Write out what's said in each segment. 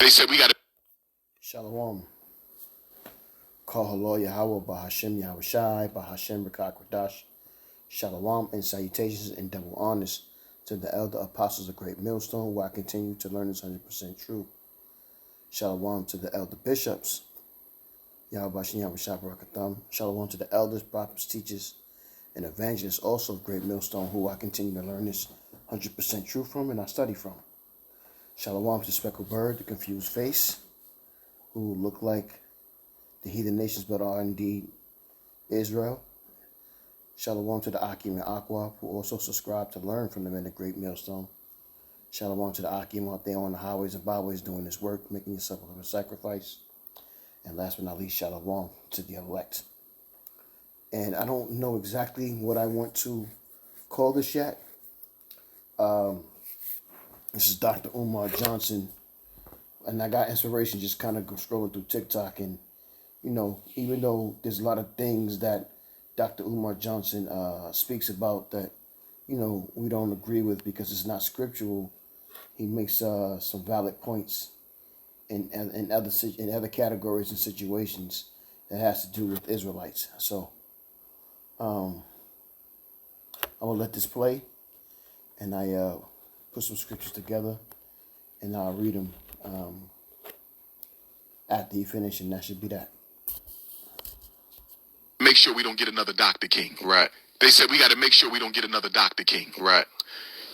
They said we got to. Shalom. Kahalo Yahweh Bahashem Yahushai Bahashem Rakakwadash. Shalom and salutations and double honors to the elder apostles of Great Millstone, where I continue to learn this 100% true. Shalom to the elder bishops. Yahweh Bahashem Yahushai Barakatham. Shalom to the elders, prophets, teachers, and evangelists also of Great Millstone, who I continue to learn this 100% true from and I study from. Shalom to the speckled bird, the confused face, who look like the heathen nations but are indeed Israel. Shalom to the Akim and Aqua, who also subscribe to learn from them in the Great Millstone. Shalom to the Akim out there on the highways and byways doing this work, making yourself a living sacrifice. And last but not least, Shalom to the elect. And I don't know exactly what I want to call this yet. This is Dr. Umar Johnson. And I got inspiration just kind of scrolling through TikTok. And, you know, even though there's a lot of things that Dr. Umar Johnson speaks about that, you know, we don't agree with because it's not scriptural, he makes some valid points in other categories and situations that has to do with Israelites. So I'm going to let this play. And I put some scriptures together. And I'll read them after you finish, and that should be that. Make sure we don't get another Dr. King. Right. They said we got to make sure we don't get another Dr. King. Right.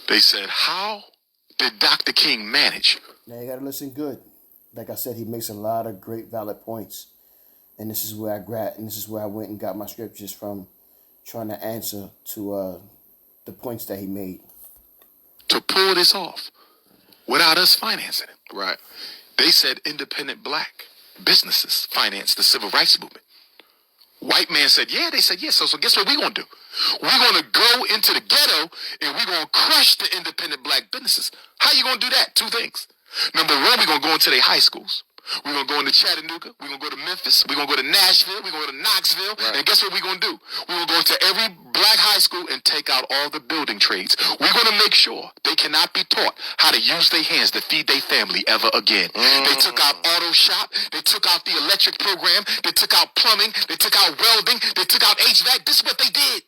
They said, how did Dr. King manage? Now you got to listen good. Like I said, he makes a lot of great valid points. And this is where I went and got my scriptures from, trying to answer to the points that he made. To pull this off without us financing it. Right. They said independent black businesses financed the civil rights movement. White man said, yeah. They said, yes. So guess what we're going to do? We're going to go into the ghetto and we're going to crush the independent black businesses. How you going to do that? Two things. Number one, we're going to go into their high schools. We're going to go into Chattanooga. We're going to go to Memphis. We're going to go to Nashville. We're going to go to Knoxville. Right. And guess what we're going to do? We're going to go into every black high school and take out all the building trades. We're going to make sure they cannot be taught how to use their hands to feed their family ever again. They took out auto shop. They took out the electric program. They took out plumbing. They took out welding. They took out HVAC. This is what they did.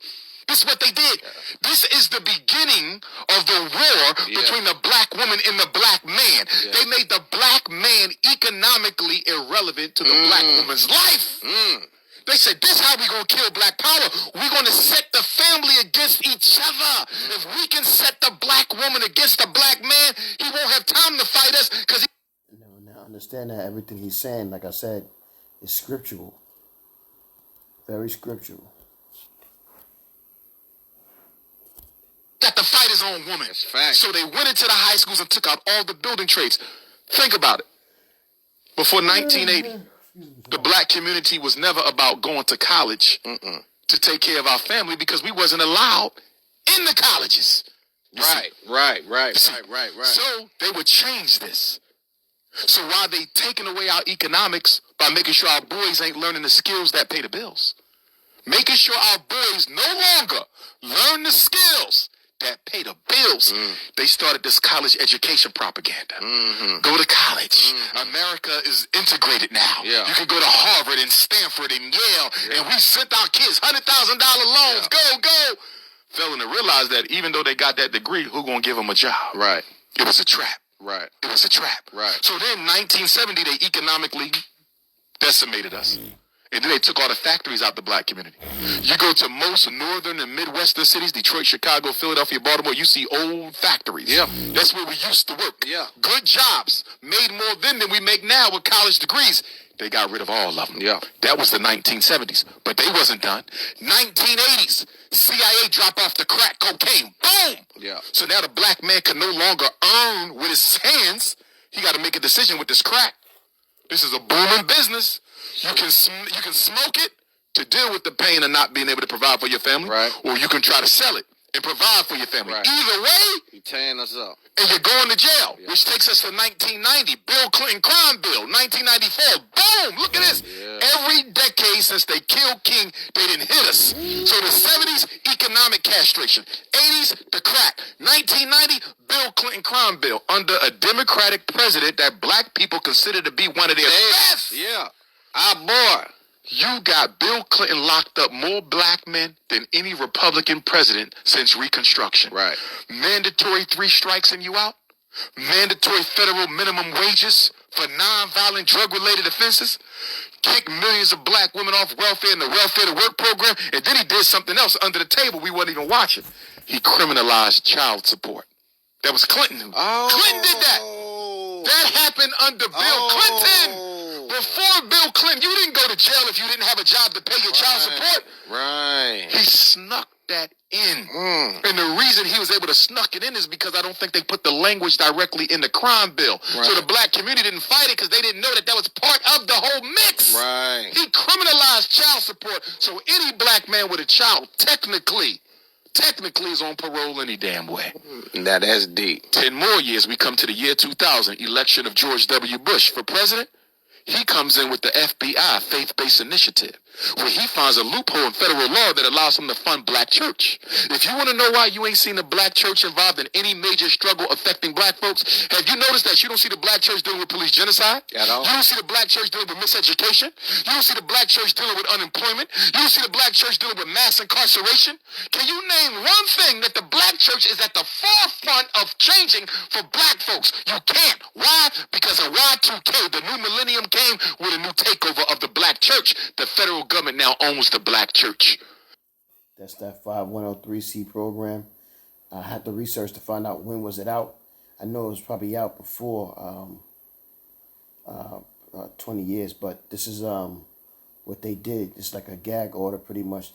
This is what they did. This is the beginning of the war between the black woman and the black man. They made the black man economically irrelevant to the black woman's life. They said, this is how we're going to kill black power. We're going to set the family against each other. If we can set the black woman against the black man, he won't have time to fight us because Now understand that everything he's saying, like I said, is scriptural. Very scriptural. got to fight his own woman. That's fact. So they went into the high schools and took out all the building trades. Think about it. Before 1980, the black community was never about going to college to take care of our family because we wasn't allowed in the colleges. Right. So they would change this. So while they taking away our economics by making sure our boys ain't learning the skills that pay the bills, making sure our boys no longer learn the skills that pay the bills, they started this college education propaganda. Go to college. America is integrated now. You can go to Harvard and Stanford and Yale, and we sent our kids $100,000 loans. Go. Failing to realize that even though they got that degree, who gonna give them a job? Right. It was a trap. Right. It was a trap. Right. So then 1970, they economically decimated us. And then they took all the factories out the black community. You go to most northern and midwestern cities, Detroit, Chicago, Philadelphia, Baltimore, you see old factories. Yeah. That's where we used to work. Yeah. Good jobs. Made more then than we make now with college degrees. They got rid of all of them. Yeah. That was the 1970s. But they wasn't done. 1980s, CIA drop off the crack cocaine. Boom! Yeah. So now the black man can no longer earn with his hands. He got to make a decision with this crack. This is a booming business. You can smoke it to deal with the pain of not being able to provide for your family, right? Or you can try to sell it and provide for your family. Right. Either way, You tearing us up. and you're going to jail, which takes us to 1990, Bill Clinton crime bill, 1994. Boom! Look at this. Yeah. Every decade since they killed King, they didn't hit us. So the 70s, economic castration. 80s, the crack. 1990, Bill Clinton crime bill under a Democratic president that black people consider to be one of their best. Yeah. Our boy. You got Bill Clinton locked up more black men than any Republican president since Reconstruction. Right. Mandatory 3 strikes and you out. Mandatory federal minimum wages for nonviolent drug-related offenses. Kick millions of black women off welfare in the welfare to work program. And then he did something else under the table we wasn't even watching. He criminalized child support. That was Clinton. Clinton did that. That happened under Bill Clinton. Before Bill Clinton, you didn't go to jail if you didn't have a job to pay your child support. Right. He snuck that in. And the reason he was able to snuck it in is because I don't think they put the language directly in the crime bill. Right. So the black community didn't fight it because they didn't know that that was part of the whole mix. Right. He criminalized child support. So any black man with a child technically is on parole any damn way. Now that's deep. 10 more years, we come to the year 2000, election of George W. Bush for president. He comes in with the FBI, Faith-Based Initiative, where he finds a loophole in federal law that allows him to fund black church. If you want to know why you ain't seen the black church involved in any major struggle affecting black folks, have you noticed that you don't see the black church dealing with police genocide? At all. You don't see the black church dealing with miseducation? You don't see the black church dealing with unemployment? You don't see the black church dealing with mass incarceration? Can you name one thing that the black church is at the forefront of changing for black folks? You can't. Why? Because of Y2K, the new millennium came with a new takeover of the black church. The federal government now owns the black church. That's that 5103C program. I had to research to find out when was it out. I know it was probably out before 20 years, but this is what they did. It's like a gag order pretty much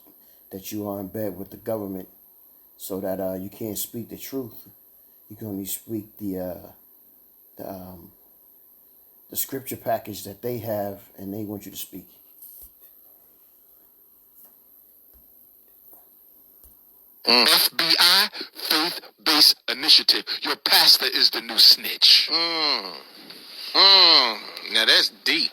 that you are in bed with the government so that you can't speak the truth. You can only speak the scripture package that they have and they want you to speak. FBI, Faith-Based Initiative. Your pastor is the new snitch. Now that's deep.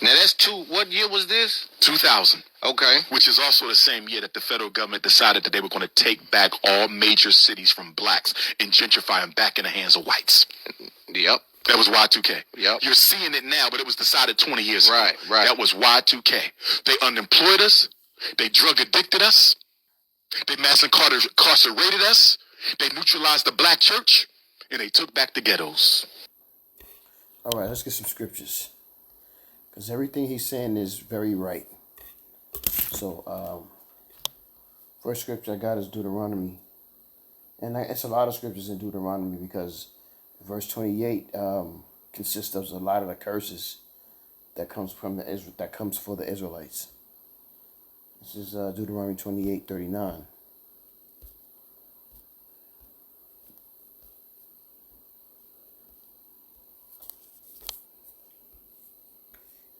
Now that's what year was this? 2000. Okay. Which is also the same year that the federal government decided that they were going to take back all major cities from blacks and gentrify them back in the hands of whites. Yep. That was Y2K. Yep. You're seeing it now, but it was decided 20 years ago. Right. That was Y2K. They unemployed us. They drug addicted us. They mass incarcerated us. They neutralized the black church. And they took back the ghettos. All right, let's get some scriptures. Because everything he's saying is very right. So, first scripture I got is Deuteronomy. And it's a lot of scriptures in Deuteronomy because verse 28 consists of a lot of the curses that comes for the Israelites. This is Deuteronomy 28:39.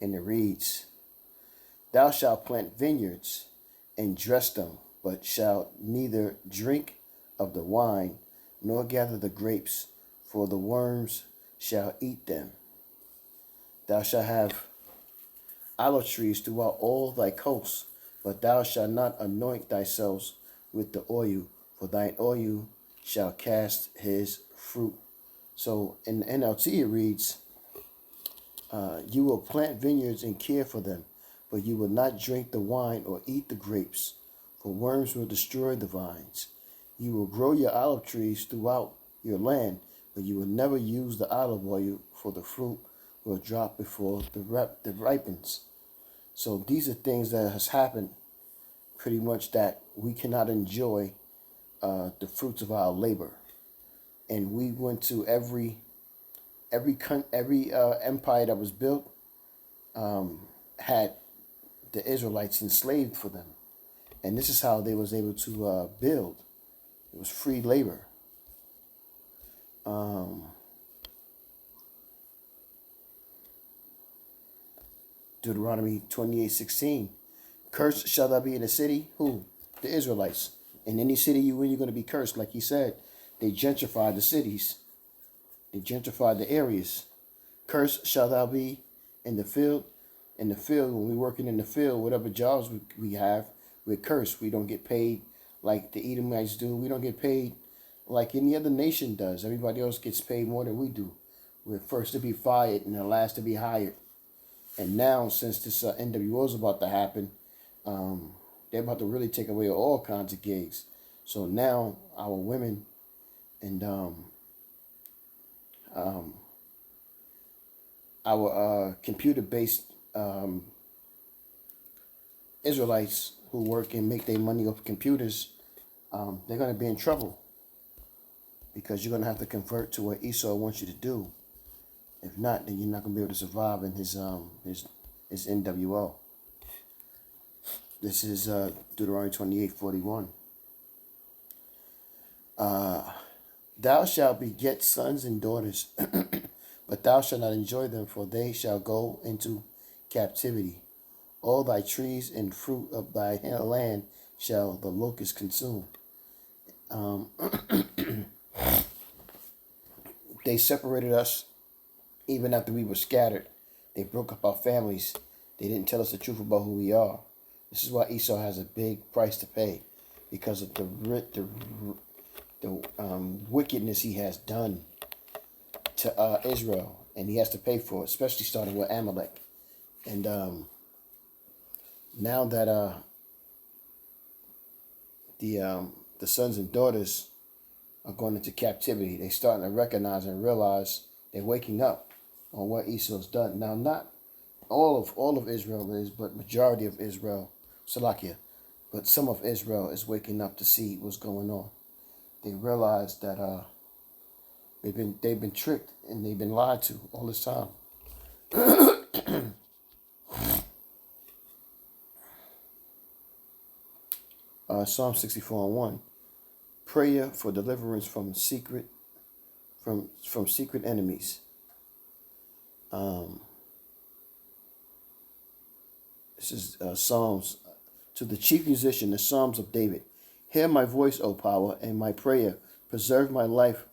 And it reads, "Thou shalt plant vineyards and dress them, but shalt neither drink of the wine, nor gather the grapes, for the worms shall eat them. Thou shalt have olive trees throughout all thy coasts, but thou shalt not anoint thyself with the oil, for thine oil shall cast his fruit." So in the NLT it reads, "You will plant vineyards and care for them, but you will not drink the wine or eat the grapes, for worms will destroy the vines. You will grow your olive trees throughout your land, but you will never use the olive oil, for the fruit will drop before the ripens." So these are things that has happened pretty much that we cannot enjoy the fruits of our labor. And we went to every empire that was built had the Israelites enslaved for them, and this is how they was able to build. It was free labor. Deuteronomy 28:16. "Cursed shall thou be in the city." Who? The Israelites. In any city you in, you're going to be cursed. Like he said, they gentrified the cities. They gentrified the areas. Cursed shall thou be in the field. In the field, when we're working in the field, whatever jobs we have, we're cursed. We don't get paid like the Edomites do. We don't get paid like any other nation does. Everybody else gets paid more than we do. We're first to be fired and the last to be hired. And now, since this NWO is about to happen, they're about to really take away all kinds of gigs. So now our women and our computer-based Israelites who work and make their money off computers, they're going to be in trouble because you're going to have to convert to what Esau wants you to do. If not, then you're not going to be able to survive in his NWO. This is Deuteronomy 28:41. Thou shalt beget sons and daughters, but thou shalt not enjoy them, for they shall go into captivity. All thy trees and fruit of thy land shall the locust consume. They separated us even after we were scattered. They broke up our families. They didn't tell us the truth about who we are. This is why Esau has a big price to pay, because of the wickedness he has done to Israel, and he has to pay for it, especially starting with Amalek. And now that the sons and daughters are going into captivity, they're starting to recognize and realize they're waking up on what Esau's done. Now, not all of Israel is, but majority of Israel, Salakia, but some of Israel is waking up to see what's going on. They realize that they've been tricked and they've been lied to all this time. Psalm 64:1, prayer for deliverance from secret enemies. This is Psalms to the chief musician, the Psalms of David. Hear my voice, O power, and my prayer. Preserve my life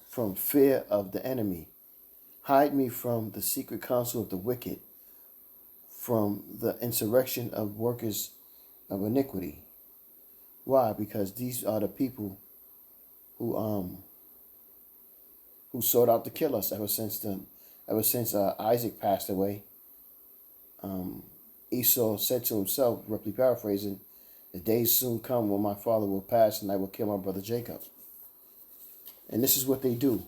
from fear of the enemy. Hide me from the secret counsel of the wicked, from the insurrection of workers of iniquity. Why? Because these are the people who sought out to kill us ever since Isaac passed away. Esau said to himself, roughly paraphrasing, the days soon come when my father will pass and I will kill my brother Jacob. And this is what they do.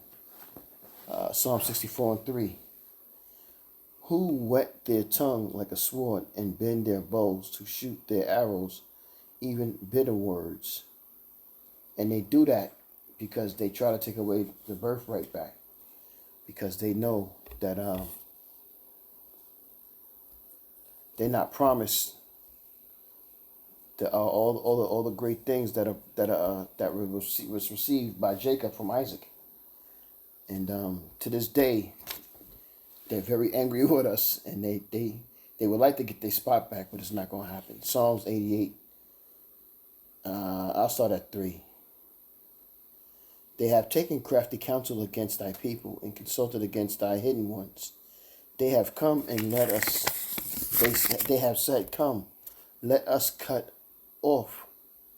Psalm 64:3. Who whet their tongue like a sword and bend their bows to shoot their arrows, even bitter words. And they do that because they try to take away the birthright back. Because they know that they're not promised all the great things that was received by Jacob from Isaac. And to this day, they're very angry with us, and they would like to get their spot back, but it's not going to happen. Psalms 88. I'll start at 3. They have taken crafty counsel against thy people and consulted against thy hidden ones. They have come and let us. They have said, "Come, let us cut off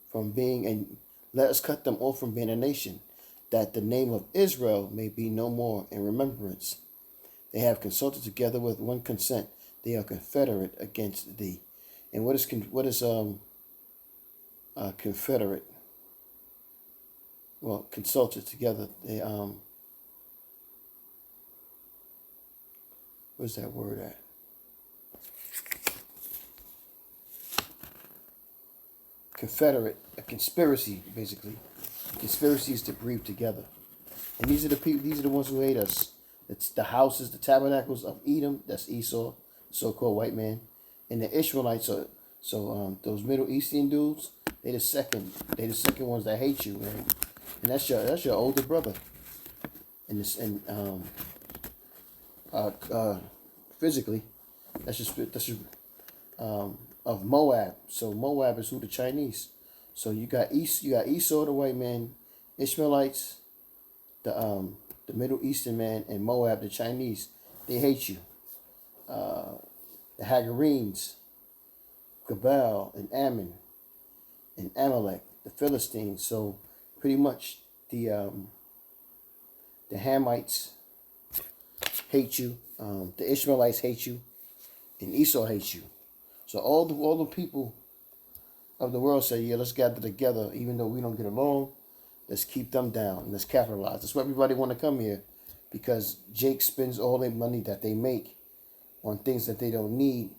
from being let us cut them off from being a nation, that the name of Israel may be no more in remembrance. They have consulted together with one consent. They are confederate against thee." And what is confederate? Well, consulted together. They where's that word at? Confederate, a conspiracy, basically. Conspiracy is to breathe together. And these are the people, these are the ones who hate us. It's the houses, the tabernacles of Edom, that's Esau, so-called white man. And the Ishmaelites are, those Middle Eastern dudes, they the second ones that hate you, man. And that's your older brother. And this physically, that's just of Moab. So Moab is who? The Chinese. So you got Esau, the white man, Ishmaelites, the Middle Eastern man, and Moab, the Chinese. They hate you. The Hagarenes, Gabal, and Ammon, and Amalek, the Philistines. So pretty much the Hamites hate you. The Ishmaelites hate you, and Esau hates you. So all the people of the world say, yeah, let's gather together, even though we don't get along. Let's keep them down. Let's capitalize. That's why everybody want to come here, because Jake spends all their money that they make on things that they don't need,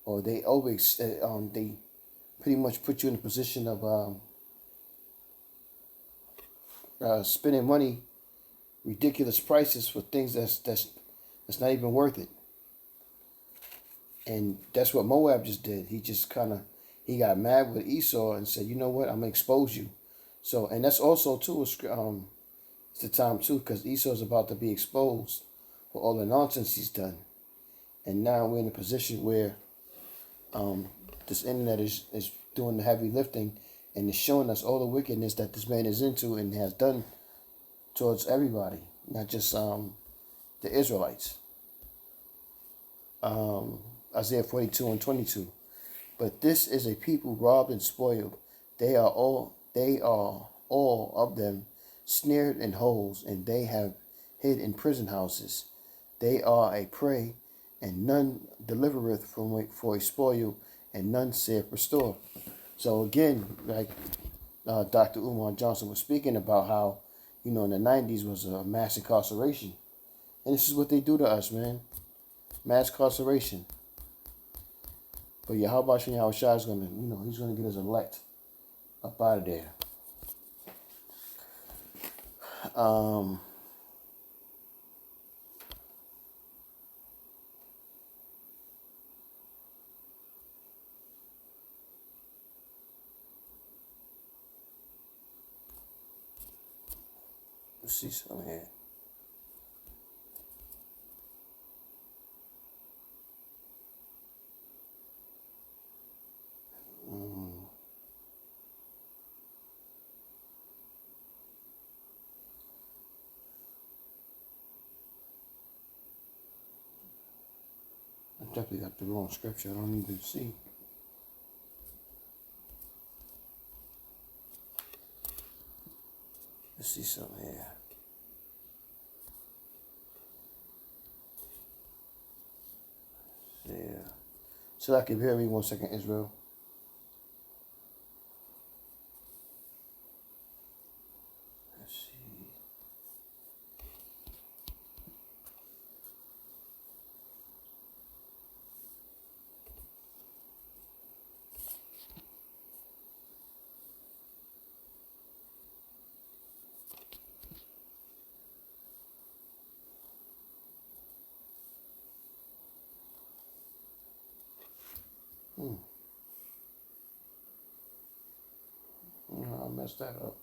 or they always they pretty much put you in a position of spending money, ridiculous prices for things that's not even worth it. And that's what Moab just did. He just he got mad with Esau and said, you know what, I'm gonna expose you. So, and that's also too it's the time too, because Esau's about to be exposed for all the nonsense he's done. And now we're in a position where this internet is doing the heavy lifting and is showing us all the wickedness that this man is into and has done towards everybody, not just the Israelites. Isaiah 42:22. But this is a people robbed and spoiled. They are all of them snared in holes, and they have hid in prison houses. They are a prey, and none delivereth for a spoil, and none saith restore. So again, like Dr. Umar Johnson was speaking about how, in the 90s was a mass incarceration. And this is what they do to us, man. Mass incarceration. But yeah, how about Yahweh Shai is going to, he's going to get us elect up out of there. Let's see something here. I definitely got the wrong scripture. I don't even see. Let's see something here. Yeah. So I can hear me 1 second, Israel. Let's see. I messed that up.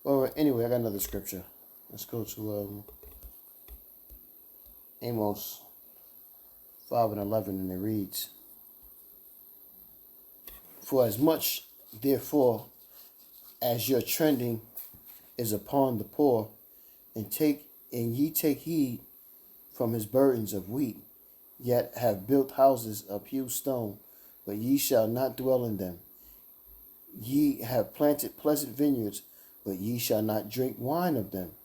Well, anyway, I got another scripture. Let's go to Amos 5:11, and it reads, "For as much, therefore, as your trending is upon the poor, and ye take heed from his burdens of wheat, yet have built houses of hewn stone, but ye shall not dwell in them. Ye have planted pleasant vineyards, but ye shall not drink wine of them."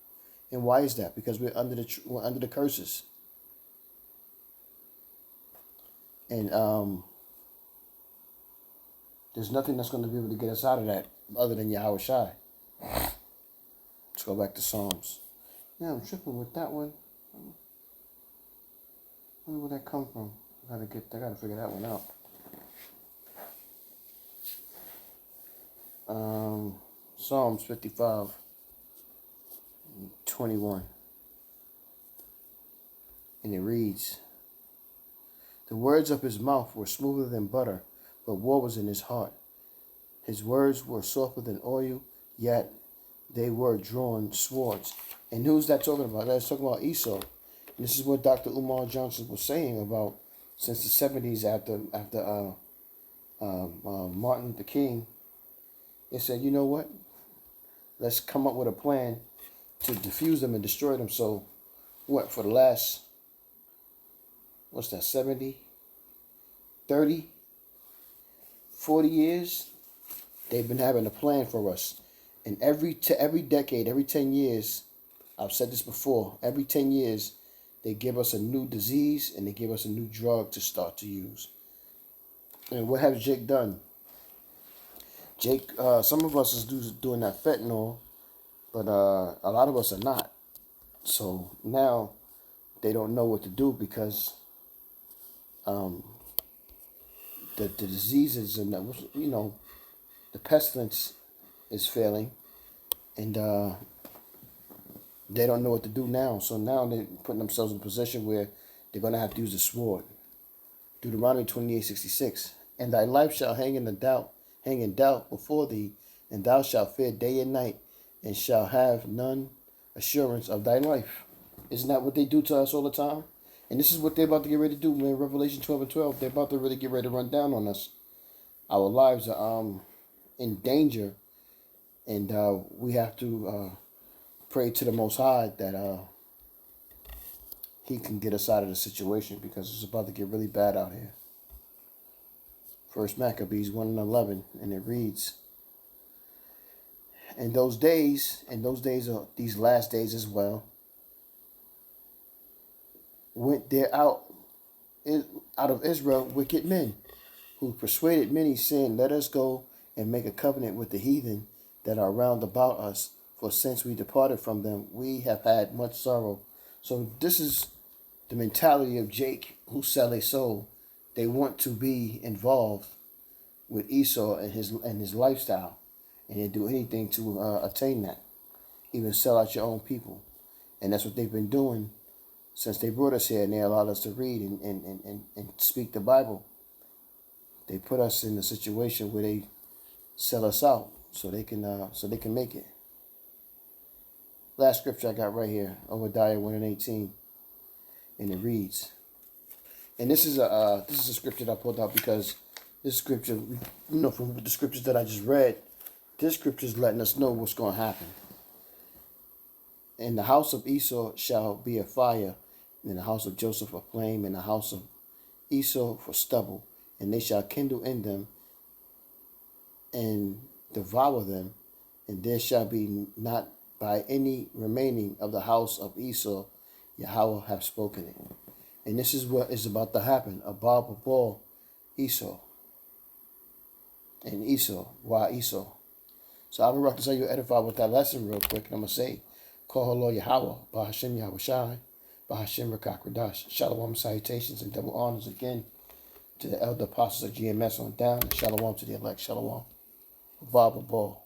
And why is that? Because we're under the curses. And there's nothing that's going to be able to get us out of that other than Yahweh Shai. Let's go back to Psalms. Yeah, I'm tripping with that one. I wonder where that come from. I gotta figure that one out. Psalms 55:21. And it reads, "The words of his mouth were smoother than butter, but war was in his heart. His words were softer than oil, yet they were drawn swords." And who's that talking about? That's talking about Esau. And this is what Dr. Umar Johnson was saying about since the 70s after Martin Luther King They said, you know what? Let's come up with a plan to defuse them and destroy them. So, what, for the last, what's that, 70, 30, 40 years, they've been having a plan for us. And every decade, every 10 years, I've said this before, every 10 years, they give us a new disease and they give us a new drug to start to use. And what has Jake done? Jake, some of us is doing that fentanyl, but a lot of us are not. So now they don't know what to do because the diseases and the pestilence is failing, and they don't know what to do now. So now they're putting themselves in a position where they're going to have to use the sword. Deuteronomy 28:66. And thy life shall hang in doubt before thee, and thou shalt fear day and night, and shall have none assurance of thy life. Isn't that what they do to us all the time? And this is what they're about to get ready to do, man. Revelation 12:12. They're about to really get ready to run down on us. Our lives are in danger, and we have to pray to the Most High that He can get us out of the situation, because it's about to get really bad out here. First Maccabees 1:11, and it reads, "In those days are these last days as well, went there out of Israel wicked men, who persuaded many, saying, Let us go and make a covenant with the heathen that are round about us. For since we departed from them, we have had much sorrow." So this is the mentality of Jake, who sell a soul. They want to be involved with Esau and his lifestyle, and they do anything to attain that, even sell out your own people. And that's what they've been doing since they brought us here, and they allowed us to read and speak the Bible. They put us in a situation where they sell us out so they can make it. Last scripture I got right here, Obadiah 1:18, and it reads. And this is a scripture that I pulled out because this scripture, from the scriptures that I just read, this scripture is letting us know what's going to happen. "And the house of Esau shall be a fire, and the house of Joseph a flame, and the house of Esau for stubble, and they shall kindle in them and devour them, and there shall be not by any remaining of the house of Esau, Yahweh have spoken it." And this is what is about to happen. Abab Babal, Esau. And Esau, why Esau? So I'm going to tell you edify with that lesson real quick. And I'm going to say, Koholo Yahweh, Bahashem Yahweh Shai, Bahashem Rakakradash. Shalom, salutations, and double honors again to the elder apostles of GMS on down. And shalom to the elect. Shalom. Abab Babal.